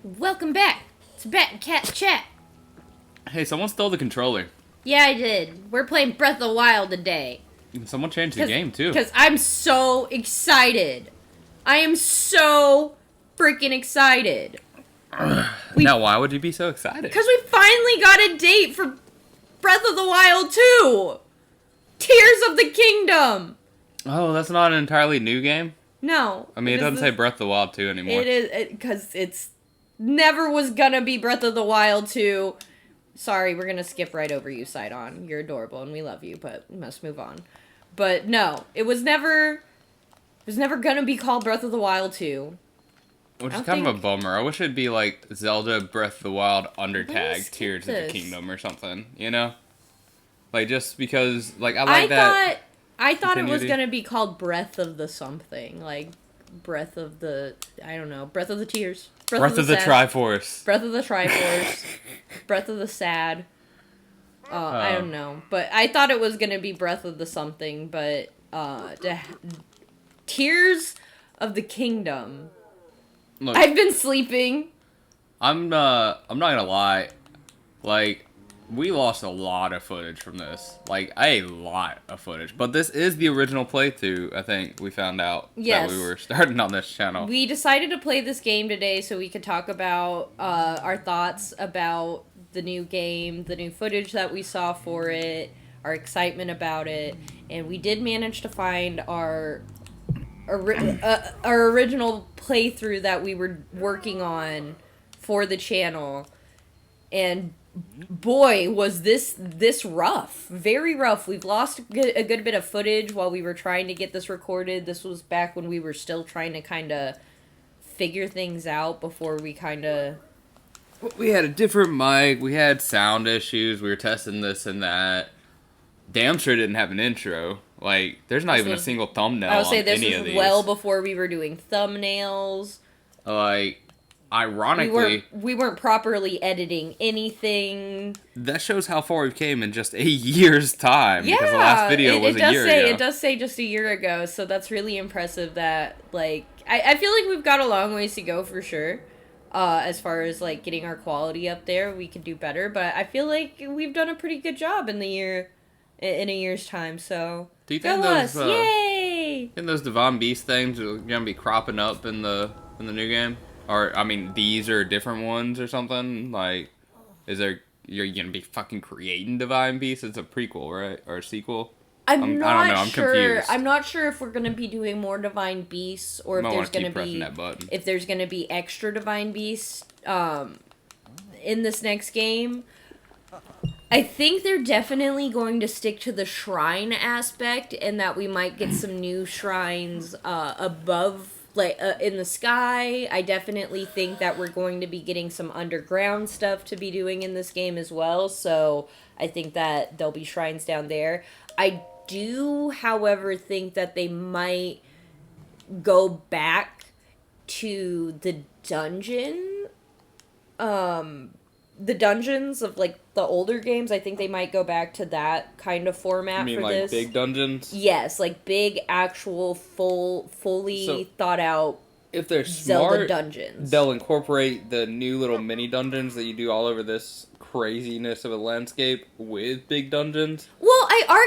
Welcome back to Bat and Cat Chat. Hey, someone stole the controller. Yeah, I did. We're playing Breath of the Wild today. Someone changed the game, too. Because I'm so excited. I am so freaking excited. Now, why would you be so excited? Because we finally got a date for Breath of the Wild 2. Tears of the Kingdom. Oh, that's not an entirely new game? No. I mean, it doesn't say Breath of the Wild 2 anymore. It is, because it's never was gonna be Breath of the Wild 2. Sorry, we're gonna skip right over you, Sidon. You're adorable and we love you, but we must move on. But no, it was never gonna be called Breath of the Wild 2. Which is kind of a bummer. I wish it'd be like Zelda Breath of the Wild undertag Tears of the Kingdom or something, you know? Like, just because, like, I thought it was gonna be called Breath of the something. Like, Breath of the, I don't know, Breath of the Tears. Breath of the Triforce. Breath of the Triforce. Breath of the Sad. I don't know. But I thought it was gonna be Breath of the something, but, Tears of the Kingdom. Look, I've been sleeping. I'm not gonna lie. Like, we lost a lot of footage from this. Like, a lot of footage. But this is the original playthrough, I think we found out. Yes. That we were starting on this channel. We decided to play this game today so we could talk about our thoughts about the new game, the new footage that we saw for it, our excitement about it. And we did manage to find our original playthrough that we were working on for the channel. And boy, was this rough. Very rough. We've lost a good bit of footage while we were trying to get this recorded. This was back when we were still trying to kind of figure things out before we kind of... We had a different mic. We had sound issues. We were testing this and that. Damn sure didn't have an intro. Like, there's not even a single thumbnail on any of these. I would say this was well before we were doing thumbnails. Like... Ironically, we weren't properly editing anything. That shows how far we've came in just a year's time. Yeah, because the last video was a year ago. It does say just a year ago, so that's really impressive. That like I feel like we've got a long ways to go for sure. As far as like getting our quality up there, we could do better. But I feel like we've done a pretty good job in a year's time. So do you think those yay? And those Divine Beast things are gonna be cropping up in the new game? Or, I mean, these are different ones or something? Like, you're gonna be fucking creating Divine Beasts? It's a prequel, right? Or a sequel? I don't know, I'm confused. I'm not sure if we're gonna be doing more Divine Beasts, or if there's gonna be extra Divine Beasts, in this next game. I think they're definitely going to stick to the shrine aspect, and that we might get some new shrines, above, like, in the sky. I definitely think that we're going to be getting some underground stuff to be doing in this game as well, so I think that there'll be shrines down there. I do, however, think that they might go back to the dungeon, the dungeons of, like, the older games. I think they might go back to that kind of format for this. You mean, like, big dungeons? Yes, like, big, actual, fully thought out if they're Zelda smart, dungeons. They'll incorporate the new little mini dungeons that you do all over this craziness of a landscape with big dungeons. Well, I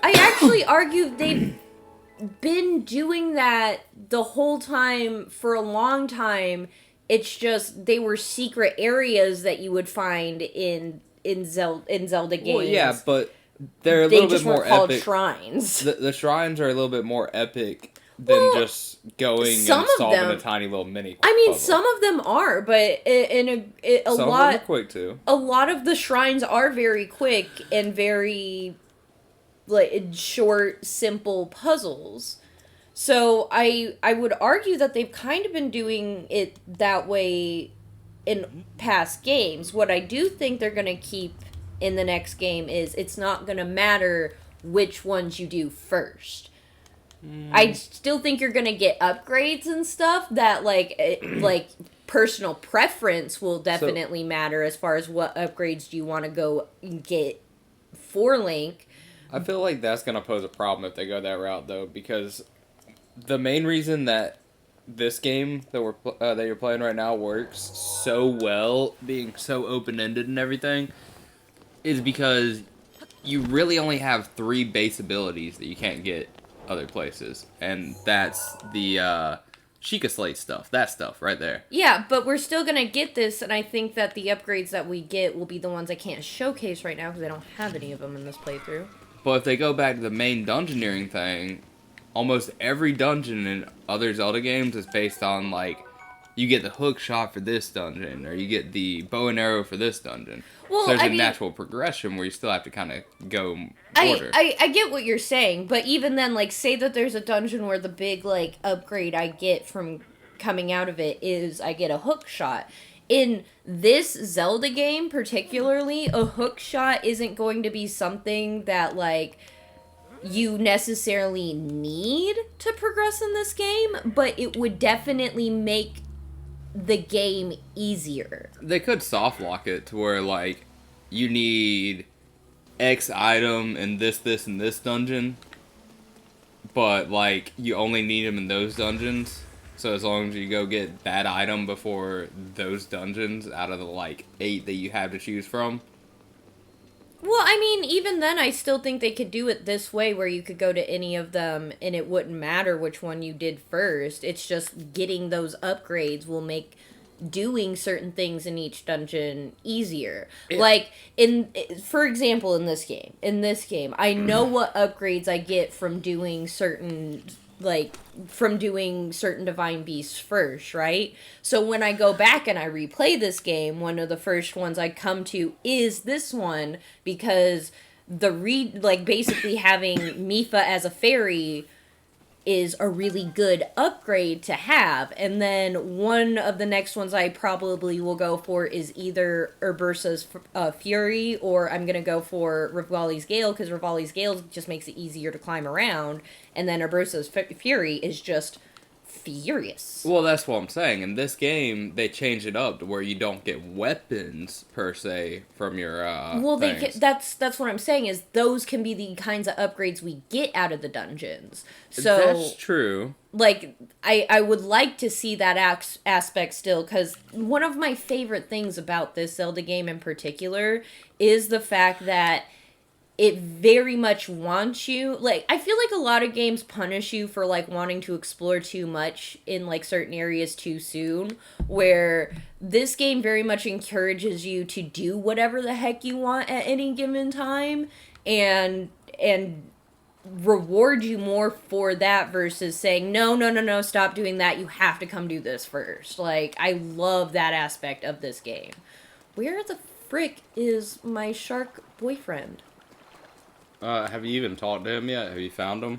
actually argue they've been doing that the whole time for a long time. It's just they were secret areas that you would find in Zelda games. Well, yeah, but they're a little bit more epic. Called shrines. The shrines are a little bit more epic than just going and solving a tiny little mini puzzle. Some of them are, but some of them are quick too. A lot of the shrines are very quick and very like short, simple puzzles. So I would argue that they've kind of been doing it that way in past games. What I do think they're going to keep in the next game is it's not going to matter which ones you do first. I still think you're going to get upgrades and stuff that like personal preference will definitely matter as far as what upgrades do you want to go get for Link. I feel like that's going to pose a problem if they go that route though, because the main reason that this game that you're playing right now works so well, being so open-ended and everything, is because you really only have 3 base abilities that you can't get other places. And that's the Sheikah Slate stuff. That stuff right there. Yeah, but we're still going to get this, and I think that the upgrades that we get will be the ones I can't showcase right now because I don't have any of them in this playthrough. But if they go back to the main dungeoneering thing, almost every dungeon in other Zelda games is based on, like, you get the hook shot for this dungeon, or you get the bow and arrow for this dungeon. Well, so there's a natural progression where you still have to kind of go order. I get what you're saying, but even then, like, say that there's a dungeon where the big, like, upgrade I get from coming out of it is I get a hook shot. In this Zelda game, particularly, a hook shot isn't going to be something that, like, you necessarily need to progress in this game, but it would definitely make the game easier. They could soft lock it to where, like, you need X item in this, and this dungeon, but, like, you only need them in those dungeons. So as long as you go get that item before those dungeons out of the, like, 8 that you have to choose from. Well, I mean, even then, I still think they could do it this way, where you could go to any of them, and it wouldn't matter which one you did first. It's just getting those upgrades will make doing certain things in each dungeon easier. Like, for example, in this game, I know what upgrades I get from doing certain divine beasts first, right? So when I go back and I replay this game, one of the first ones I come to is this one, because basically having Mipha as a fairy is a really good upgrade to have. And then one of the next ones I probably will go for is either Urbosa's Fury, or I'm going to go for Rivali's Gale, because Rivali's Gale just makes it easier to climb around, and then Urbosa's Fury is just furious. Well, that's what I'm saying. In this game, they changed it up to where you don't get weapons, per se, from your that's what I'm saying, is those can be the kinds of upgrades we get out of the dungeons. So that's true. Like, I would like to see that aspect still, because one of my favorite things about this Zelda game in particular is the fact that it very much wants you, like, I feel like a lot of games punish you for, like, wanting to explore too much in, like, certain areas too soon, where this game very much encourages you to do whatever the heck you want at any given time, and reward you more for that versus saying, no, stop doing that, you have to come do this first. Like, I love that aspect of this game. Where the frick is my shark boyfriend? Have you even talked to him yet? Have you found him?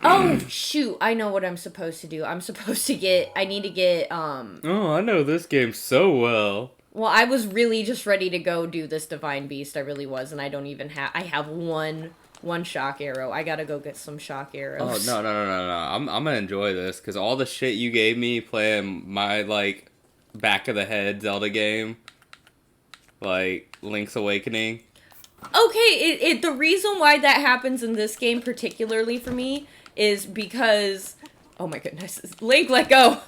Oh, shoot. I know what I'm supposed to do. I need to get, Oh, I know this game so well. Well, I was really just ready to go do this Divine Beast. I really was, and I don't even I have one shock arrow. I gotta go get some shock arrows. Oh, no. I'm gonna enjoy this, because all the shit you gave me playing my, like, back of the head Zelda game, like, Link's Awakening. Okay, the reason why that happens in this game particularly for me is because, oh my goodness, Link, let go,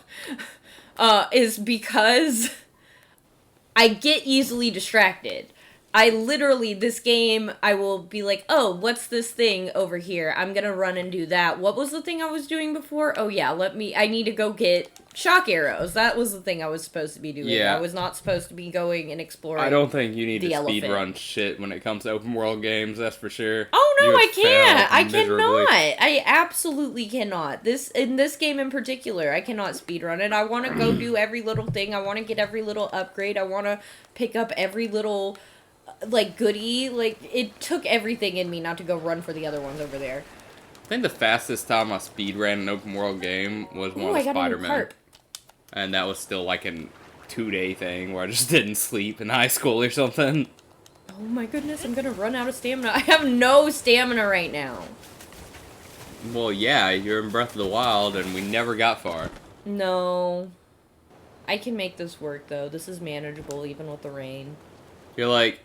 is because I get easily distracted. I literally, this game, I will be like, oh, what's this thing over here? I'm gonna run and do that. What was the thing I was doing before? Oh yeah, I need to go get shock arrows. That was the thing I was supposed to be doing. Yeah. I was not supposed to be going and exploring. I don't think you need to speedrun shit when it comes to open world games, that's for sure. Oh no, I can't. I cannot. I absolutely cannot. In this game in particular, I cannot speedrun it. I want to go do every little thing. I want to get every little upgrade. I want to pick up every little, like, goodie. Like, it took everything in me not to go run for the other ones over there. I think the fastest time I speedran an open world game was one of Spider-Man. And that was still like a 2-day thing where I just didn't sleep in high school or something. Oh my goodness, I'm gonna run out of stamina. I have no stamina right now. Well, yeah, you're in Breath of the Wild and we never got far. No. I can make this work though. This is manageable even with the rain. You're like,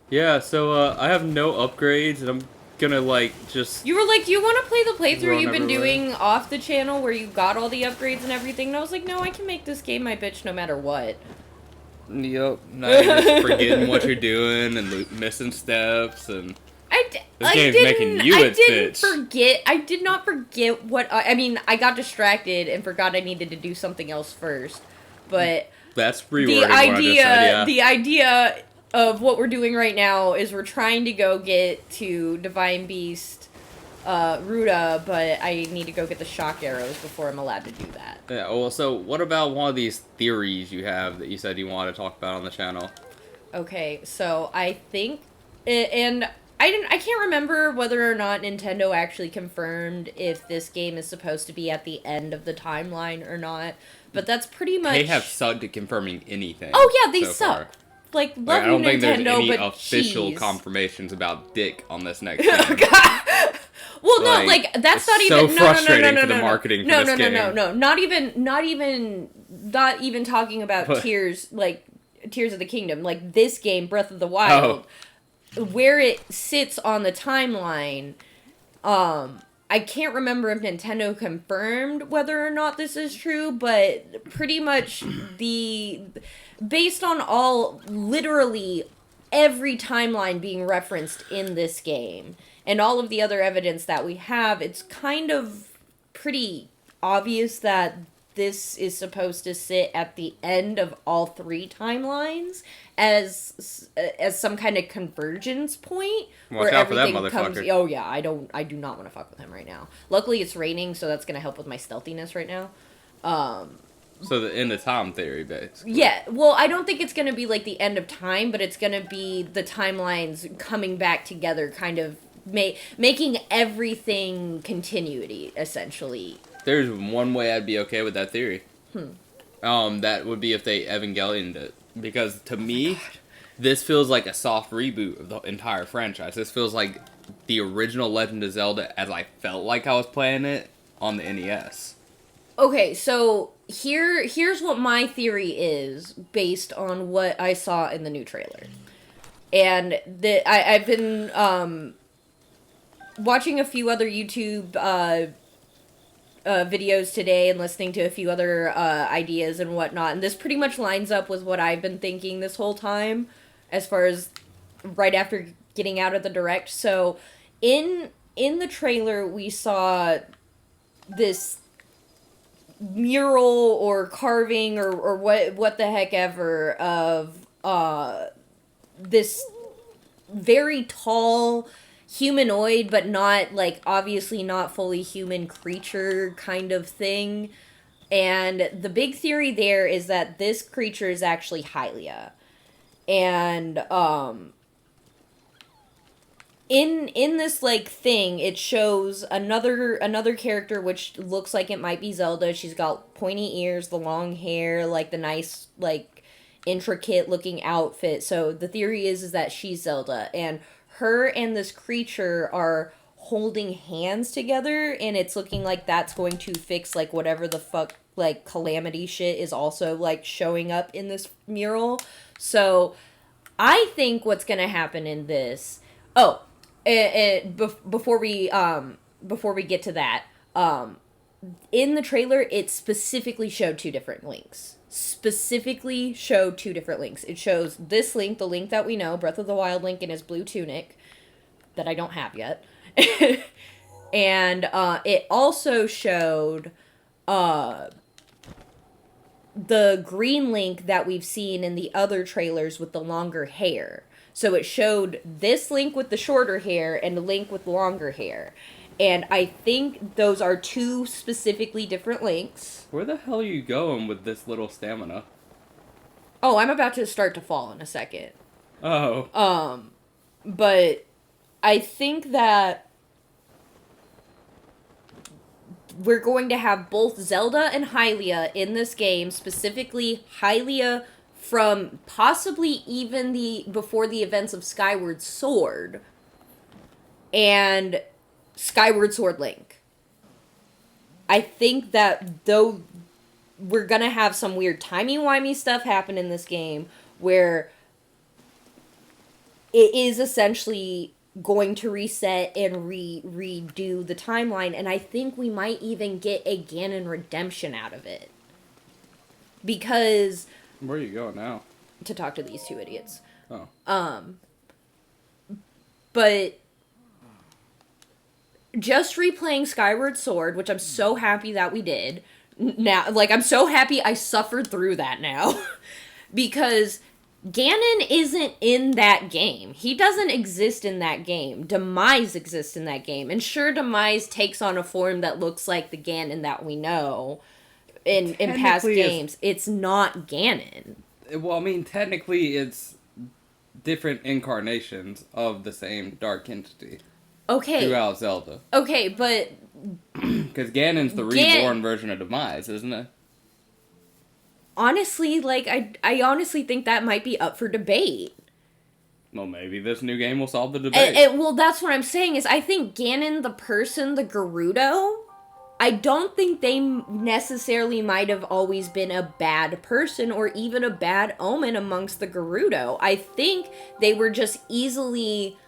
yeah, so I have no upgrades and I'm gonna, like, just... You were like, you want to play the playthrough you've been doing off the channel where you got all the upgrades and everything? And I was like, no, I can make this game my bitch no matter what. Yep. Now you're just forgetting what you're doing and missing steps and... This game's making you its bitch. I did not forget what... I mean, I got distracted and forgot I needed to do something else first. But... That's rewording what I just said, yeah. The idea of what we're doing right now is we're trying to go get to Divine Beast Ruta, but I need to go get the shock arrows before I'm allowed to do that. Yeah, well, so what about one of these theories you have that you said you wanted to talk about on the channel? Okay, so I think... And I can't remember whether or not Nintendo actually confirmed if this game is supposed to be at the end of the timeline or not, but that's pretty much... They have sucked at confirming anything. Oh yeah, they suck. Far. Like, love I don't you, think Nintendo, there's any but official cheese. confirmations about Dick on this next game. Well, no, like, that's not even... so frustrating for the marketing for this game. No. Not even talking about Tears of the Kingdom. Like, this game, Breath of the Wild, where it sits on the timeline, I can't remember if Nintendo confirmed whether or not this is true, but pretty much based on literally every timeline being referenced in this game, and all of the other evidence that we have, it's kind of pretty obvious that this is supposed to sit at the end of all three timelines as some kind of convergence point. Watch out for that motherfucker. Oh yeah, I do not want to fuck with him right now. Luckily it's raining, so that's gonna help with my stealthiness right now. So the end of time theory, basically. Yeah, well, I don't think it's gonna be like the end of time, but it's gonna be the timelines coming back together, kind of making everything continuity, essentially. There's one way I'd be okay with that theory. That would be if they Evangelion'd it. Because to me, this feels like a soft reboot of the entire franchise. This feels like the original Legend of Zelda as I felt like I was playing it on the NES. Okay, so here's what my theory is based on what I saw in the new trailer. And I've been watching a few other YouTube videos today and listening to a few other ideas and whatnot, and this pretty much lines up with what I've been thinking this whole time as far as right after getting out of the direct. So in the trailer we saw this mural or carving or what the heck ever of this very tall humanoid, but not, like, obviously not fully human creature kind of thing. And the big theory there is that this creature is actually Hylia. And, in this, like, thing, it shows another character which looks like it might be Zelda. She's got pointy ears, the long hair, like, the nice, like, intricate-looking outfit. So the theory is that she's Zelda, and her and this creature are holding hands together, and it's looking like that's going to fix, like, whatever the fuck, like, calamity shit is also, like, showing up in this mural. So I think what's gonna happen in this... before we get to that, in the trailer, it specifically showed two different links. It shows this Link, the Link that we know, Breath of the Wild Link in his blue tunic, that I don't have yet. And it also showed the green Link that we've seen in the other trailers with the longer hair. So it showed this Link with the shorter hair and the Link with longer hair. And I think those are two specifically different Links. Where the hell are you going with this little stamina? Oh, I'm about to start to fall in a second. Oh. But I think that we're going to have both Zelda and Hylia in this game, specifically Hylia from possibly even before the events of Skyward Sword, and Skyward Sword Link. I think that though we're gonna have some weird timey-wimey stuff happen in this game where it is essentially going to reset and redo the timeline, and I think we might even get a Ganon redemption out of it. Because... Where are you going now? To talk to these two idiots. Oh. But... just replaying Skyward Sword, which I'm so happy that we did. Now, like, I'm so happy I suffered through that now. Because Ganon isn't in that game. He doesn't exist in that game. Demise exists in that game. And sure, Demise takes on a form that looks like the Ganon that we know in past games. It's not Ganon. Well, I mean, technically it's different incarnations of the same dark entity. Okay. Throughout Zelda. Okay, but... because Ganon's the reborn version of Demise, isn't it? Honestly, like, I honestly think that might be up for debate. Well, maybe this new game will solve the debate. Well, that's what I'm saying, is I think Ganon the person, the Gerudo, I don't think they necessarily might have always been a bad person or even a bad omen amongst the Gerudo. I think they were just easily...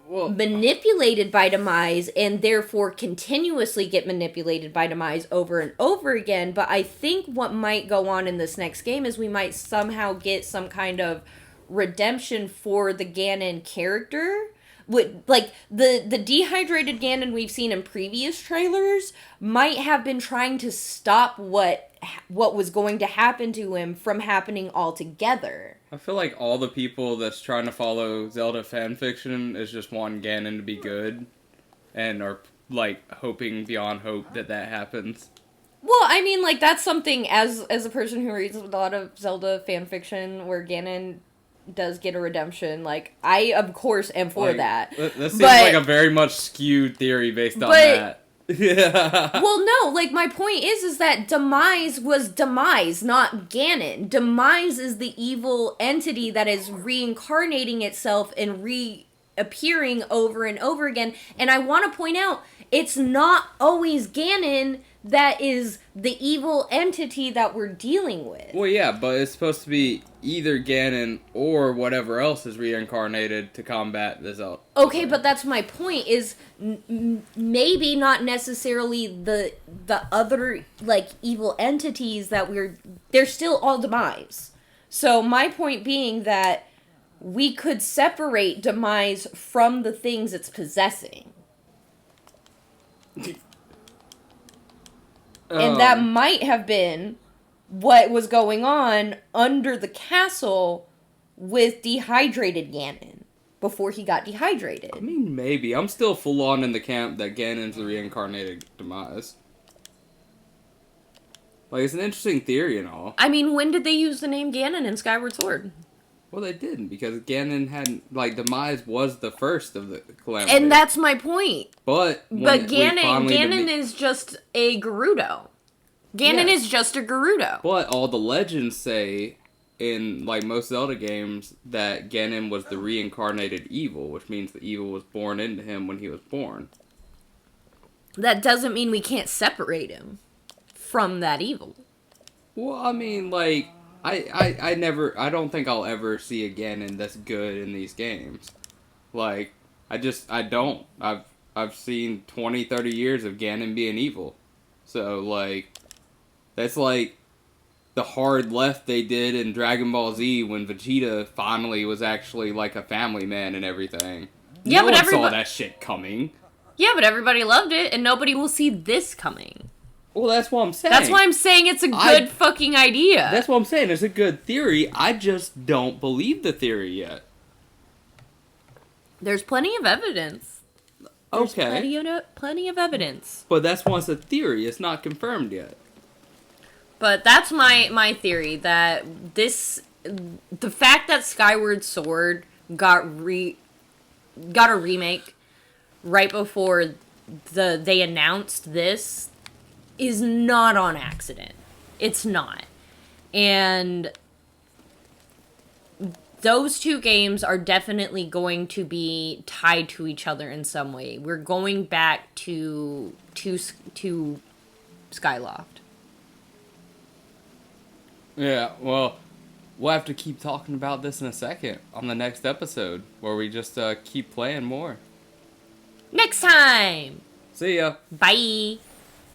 manipulated by Demise and therefore continuously get manipulated by Demise over and over again. But I think what might go on in this next game is we might somehow get some kind of redemption for the Ganon character. Like, the dehydrated Ganon we've seen in previous trailers might have been trying to stop what was going to happen to him from happening altogether. I feel like all the people that's trying to follow Zelda fanfiction is just wanting Ganon to be good and are, like, hoping beyond hope that happens. Well, I mean, like, that's something, as a person who reads a lot of Zelda fanfiction where Ganon does get a redemption, like, I, of course, am for that. That seems like a very much skewed theory based on that. Yeah. Well, no, like, my point is that Demise was Demise, not Ganon. Demise is the evil entity that is reincarnating itself and reappearing over and over again. And I want to point out, it's not always Ganon that is the evil entity that we're dealing with. Well, yeah, but it's supposed to be either Ganon or whatever else is reincarnated to combat the Zelda. Okay, but that's my point, is maybe not necessarily the other, like, evil entities that they're still all Demise. So my point being that we could separate Demise from the things it's possessing. And that might have been what was going on under the castle with dehydrated Ganon before he got dehydrated. I mean, maybe. I'm still full on in the camp that Ganon's the reincarnated Demise. Like, it's an interesting theory and all. I mean, when did they use the name Ganon in Skyward Sword? Well, they didn't, because Ganon hadn't... like, Demise was the first of the calamity. And that's my point. But Ganon is just a Gerudo. Ganon is just a Gerudo. But all the legends say, in, like, most Zelda games, that Ganon was the reincarnated evil, which means the evil was born into him when he was born. That doesn't mean we can't separate him from that evil. Well, I mean, like... I don't think I'll ever see a Ganon that's good in these games. Like, I don't. I've seen 20, 30 years of Ganon being evil. So, like, that's like the hard left they did in Dragon Ball Z when Vegeta finally was actually, like, a family man and everything. Yeah, no one saw that shit coming. Yeah, but everybody loved it, and nobody will see this coming. Well, that's what I'm saying. That's why I'm saying it's a good fucking idea. That's what I'm saying. It's a good theory. I just don't believe the theory yet. There's plenty of evidence. There's plenty of evidence. But that's once a theory. It's not confirmed yet. But that's my theory, that the fact that Skyward Sword got a remake right before they announced this is not on accident. It's not. And those two games are definitely going to be tied to each other in some way. We're going back to Skyloft. Yeah, well, we'll have to keep talking about this in a second on the next episode, where we just keep playing more. next time. See ya. Bye.